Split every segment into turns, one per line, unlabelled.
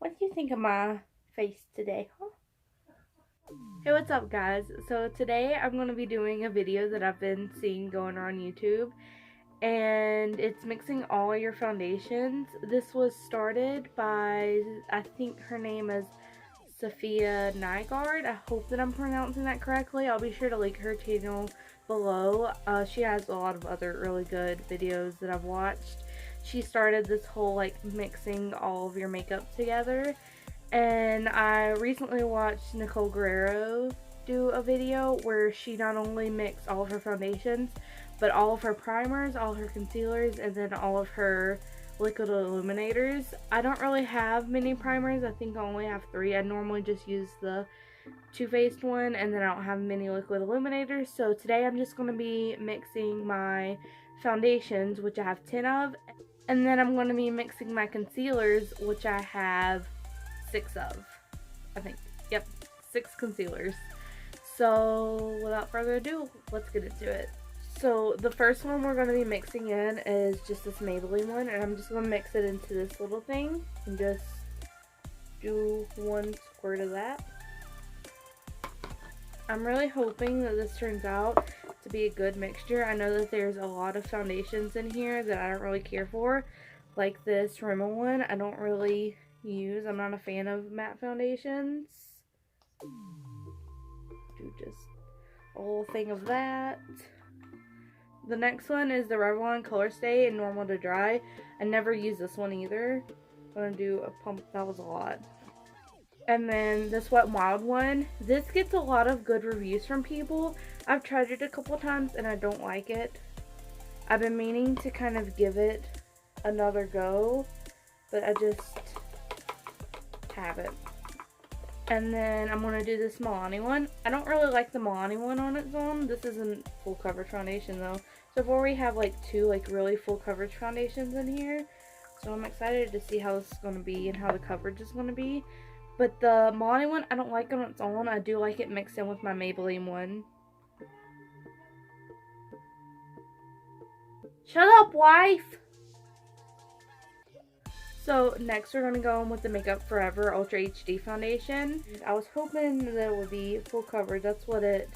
What do you think of my face today, huh? Hey, what's up, guys? So today I'm going to be doing a video that I've been seeing going on YouTube, and it's mixing all your foundations. This was started by, I think her name is Sophia Nygaard. I hope that I'm pronouncing that correctly. I'll be sure to link her channel below. She has a lot of other really good videos that I've watched. She started this whole like mixing all of your makeup together, and I recently watched Nicole Guerrero do a video where she not only mixed all of her foundations, but all of her primers, all her concealers, and then all of her liquid illuminators. I don't really have many primers. I think I only have 3. I normally just use the Too Faced one, and then I don't have many liquid illuminators. So today I'm just going to be mixing my foundations, which I have 10 of, and then I'm going to be mixing my concealers, which I have 6 of, I think. Yep, 6 concealers. So without further ado, let's get into it. So the first one we're going to be mixing in is just this Maybelline one, and I'm just going to mix it into this little thing and just do 1 squirt of that. I'm really hoping that this turns out to be a good mixture. I know that there's a lot of foundations in here that I don't really care for, like this Rimmel one. I don't really use. I'm not a fan of matte foundations. Do just a whole thing of that. The next one is the Revlon Color Stay in Normal to Dry. I never use this one either. I'm gonna do a pump. That was a lot. And then this Wet n Wild one. This gets a lot of good reviews from people. I've tried it a couple times and I don't like it. I've been meaning to kind of give it another go, but I just haven't. And then I'm going to do this Milani one. I don't really like the Milani one on its own. This isn't full coverage foundation though. So far we have like 2 like really full coverage foundations in here. So I'm excited to see how this is going to be and how the coverage is going to be. But the Milani one, I don't like it on its own. I do like it mixed in with my Maybelline one. Shut up, wife! So next we're going to go in with the Makeup Forever Ultra HD foundation. I was hoping that it would be full coverage. That's what it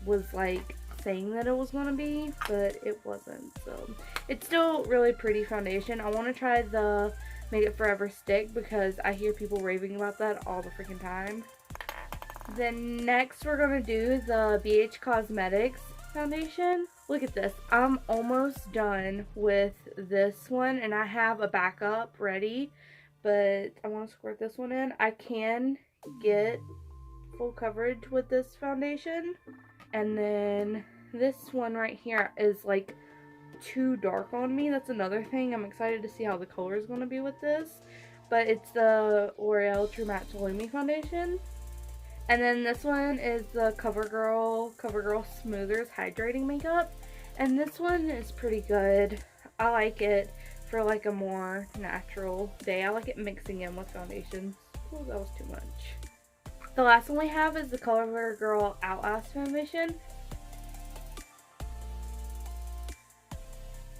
was like saying that it was going to be, but it wasn't. So it's still really pretty foundation. I want to try the Makeup Forever stick because I hear people raving about that all the freaking time. Then next we're going to do the BH Cosmetics foundation. Look at this. I'm almost done with this one and I have a backup ready, but I want to squirt this one in. I can get full coverage with this foundation, and then this one right here is like too dark on me. That's another thing. I'm excited to see how the color is going to be with this, but it's the L'Oreal True Matte Lumi foundation. And then this one is the CoverGirl Smoothers Hydrating Makeup. And this one is pretty good. I like it for like a more natural day. I like it mixing in with foundations. Oh, that was too much. The last one we have is the CoverGirl Outlast Foundation.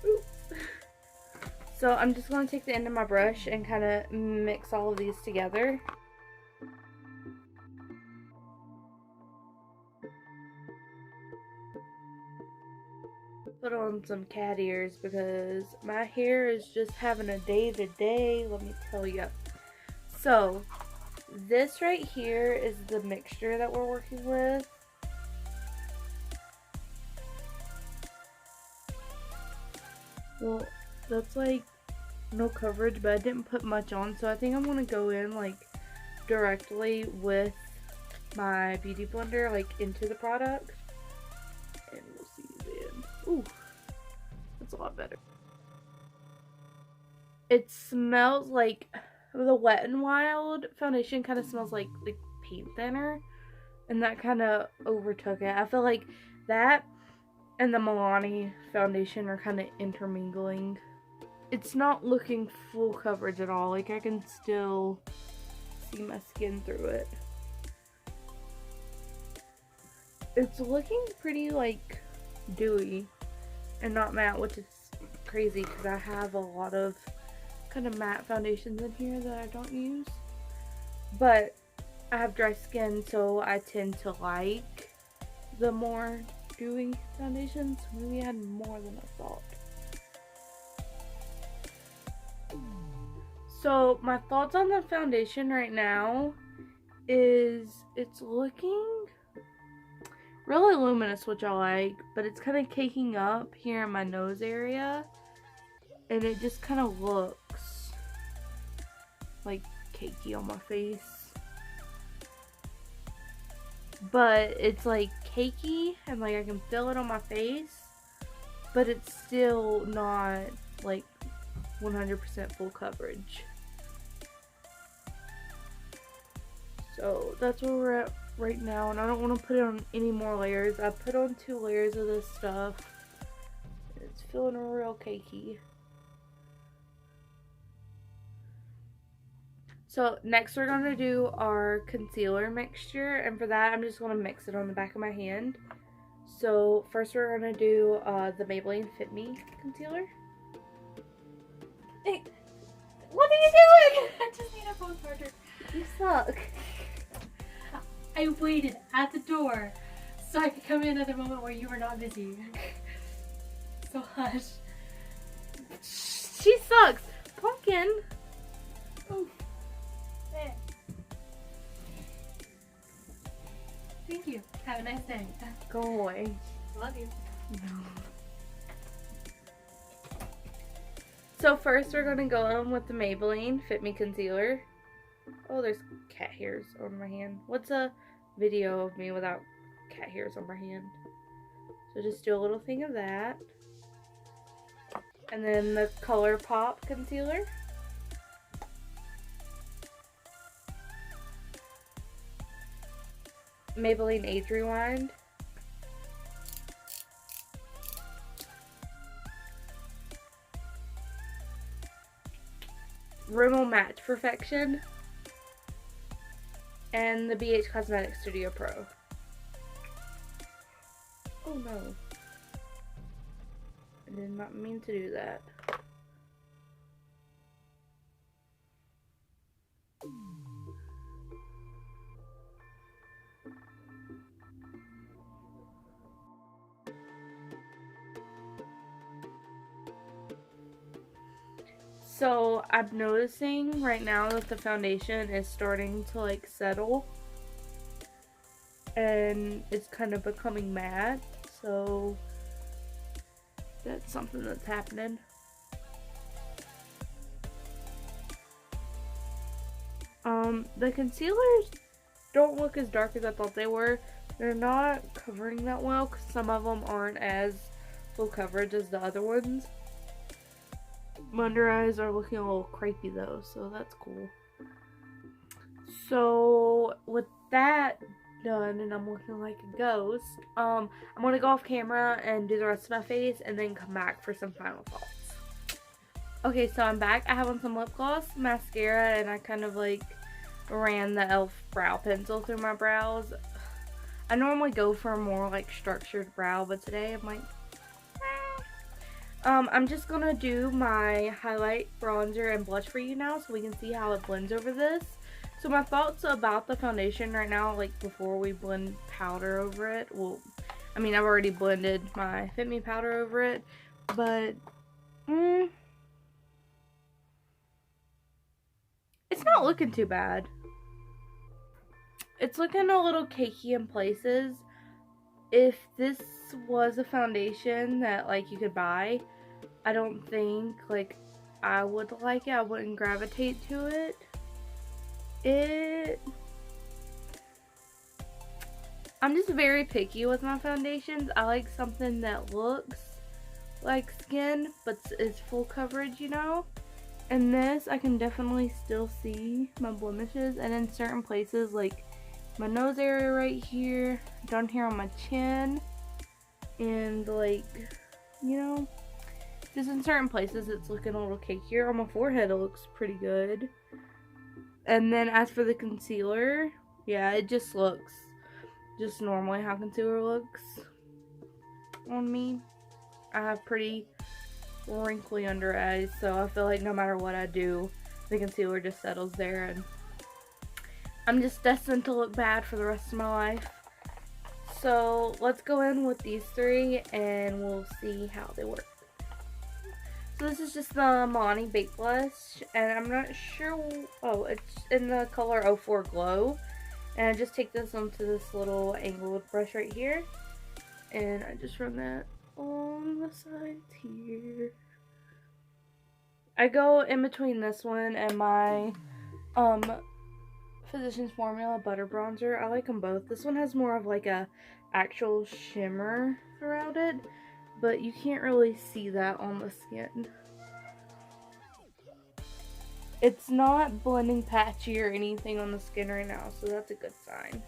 Ooh. So I'm just going to take the end of my brush and kind of mix all of these together. Put on some cat ears because my hair is just having a day to day, let me tell you. So this right here is the mixture that we're working with. Well, that's like no coverage, but I didn't put much on, so I think I'm gonna go in like directly with my beauty blender like into the product. Ooh, that's a lot better. It smells like the Wet n Wild foundation kind of smells like paint thinner, and that kind of overtook it. I feel like that and the Milani foundation are kind of intermingling. It's not looking full coverage at all. Like I can still see my skin through it. It's looking pretty like dewy and not matte, which is crazy because I have a lot of kind of matte foundations in here that I don't use. But I have dry skin, so I tend to like the more dewy foundations. Maybe I had more than I thought. So my thoughts on the foundation right now is it's looking really luminous, which I like, but it's kind of caking up here in my nose area, and it just kind of looks like cakey on my face. But it's like cakey and like I can feel it on my face, but it's still not like 100% full coverage. So that's where we're at right now, and I don't want to put on any more layers. I put on 2 layers of this stuff. It's feeling real cakey. So next we're going to do our concealer mixture, and for that I'm just going to mix it on the back of my hand. So first we're going to do the Maybelline Fit Me concealer.
Hey, what are you doing? I just need a phone charger.
You suck.
I waited at the door so I could come in at the moment where you were not busy. So hush.
She sucks. Pumpkin.
Oh. There. Thank you. Have a nice day.
Go away.
Love you.
No. So first we're going to go in with the Maybelline Fit Me concealer. Oh, there's cat hairs on my hand. What's a video of me without cat hairs on my hand? So just do a little thing of that. And then the ColourPop concealer. Maybelline Age Rewind. Rimmel Match Perfection. And the BH Cosmetics Studio Pro. Oh no. I did not mean to do that. So I'm noticing right now that the foundation is starting to like settle and it's kind of becoming matte, so that's something that's happening. The concealers don't look as dark as I thought they were. They're not covering that well because some of them aren't as full coverage as the other ones. My under eyes are looking a little crepey though, so that's cool. So with that done and I'm looking like a ghost, I'm gonna go off camera and do the rest of my face and then come back for some final thoughts. Okay, so I'm back. I have on some lip gloss, mascara, and I kind of like ran the e.l.f. brow pencil through my brows. I normally go for a more like structured brow, but today I'm like, I'm just gonna do my highlight, bronzer, and blush for you now so we can see how it blends over this. So my thoughts about the foundation right now, like before we blend powder over it, well, I mean I've already blended my Fit Me powder over it, but it's not looking too bad. It's looking a little cakey in places. If this was a foundation that like you could buy, I don't think like I would like it. I wouldn't gravitate to it. I'm just very picky with my foundations. I like something that looks like skin but is full coverage, you know. And this, I can definitely still see my blemishes, and in certain places like my nose area right here, down here on my chin, and like, you know, just in certain places it's looking a little cakier. On my forehead it looks pretty good. And then as for the concealer, yeah, it just looks just normally how concealer looks on me. I have pretty wrinkly under eyes, so I feel like no matter what I do, the concealer just settles there, and I'm just destined to look bad for the rest of my life. So let's go in with these three and we'll see how they work. So this is just the Milani Baked Blush, and I'm not sure, oh, it's in the color 04 Glow. And I just take this onto this little angled brush right here, and I just run that on the sides here. I go in between this one and my Physicians Formula Butter Bronzer. I like them both. This one has more of like a actual shimmer throughout it, but you can't really see that on the skin. It's not blending patchy or anything on the skin right now, so that's a good sign.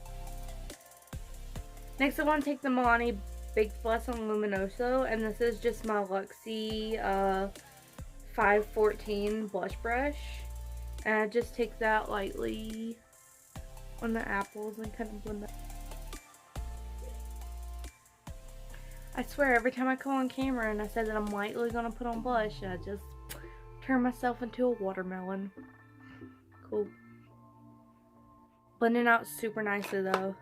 Next I want to take the Milani Baked Blush on Luminoso, and this is just my Luxie 514 blush brush. And I just take that lightly on the apples and kind of blend that. I swear every time I come on camera and I say that I'm lightly going to put on blush, I just turn myself into a watermelon. Cool. Blending out super nicely though.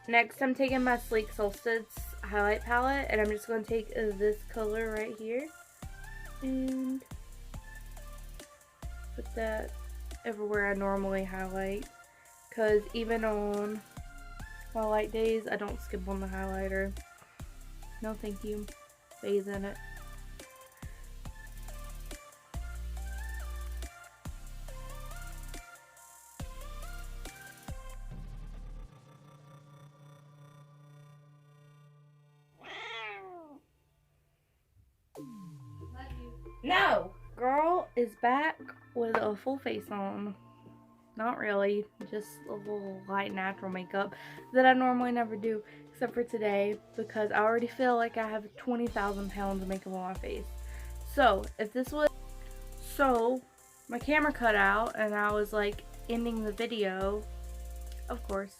Next I'm taking my Sleek Solstice highlight palette, and I'm just going to take this color right here and put that everywhere I normally highlight, because even on my light days I don't skip on the highlighter. No thank you. Bathe in it. No! Girl is back with a full face on. Not really, just a little light natural makeup that I normally never do, except for today, because I already feel like I have 20,000 pounds of makeup on my face. So, if this was... So, my camera cut out, and I was like ending the video, of course.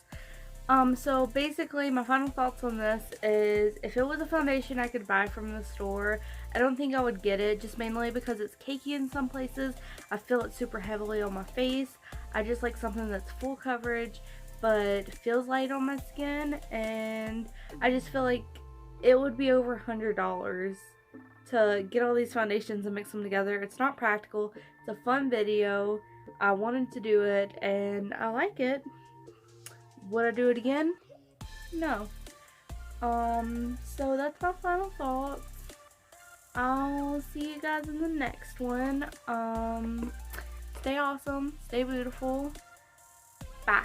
So basically my final thoughts on this is, if it was a foundation I could buy from the store, I don't think I would get it, just mainly because it's cakey in some places. I feel it super heavily on my face. I just like something that's full coverage but feels light on my skin, and I just feel like it would be over $100 to get all these foundations and mix them together. It's not practical. It's a fun video. I wanted to do it and I like it. Would I do it again? No. So that's my final thoughts. I'll see you guys in the next one. Stay awesome. Stay beautiful. Bye.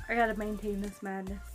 I gotta maintain this madness.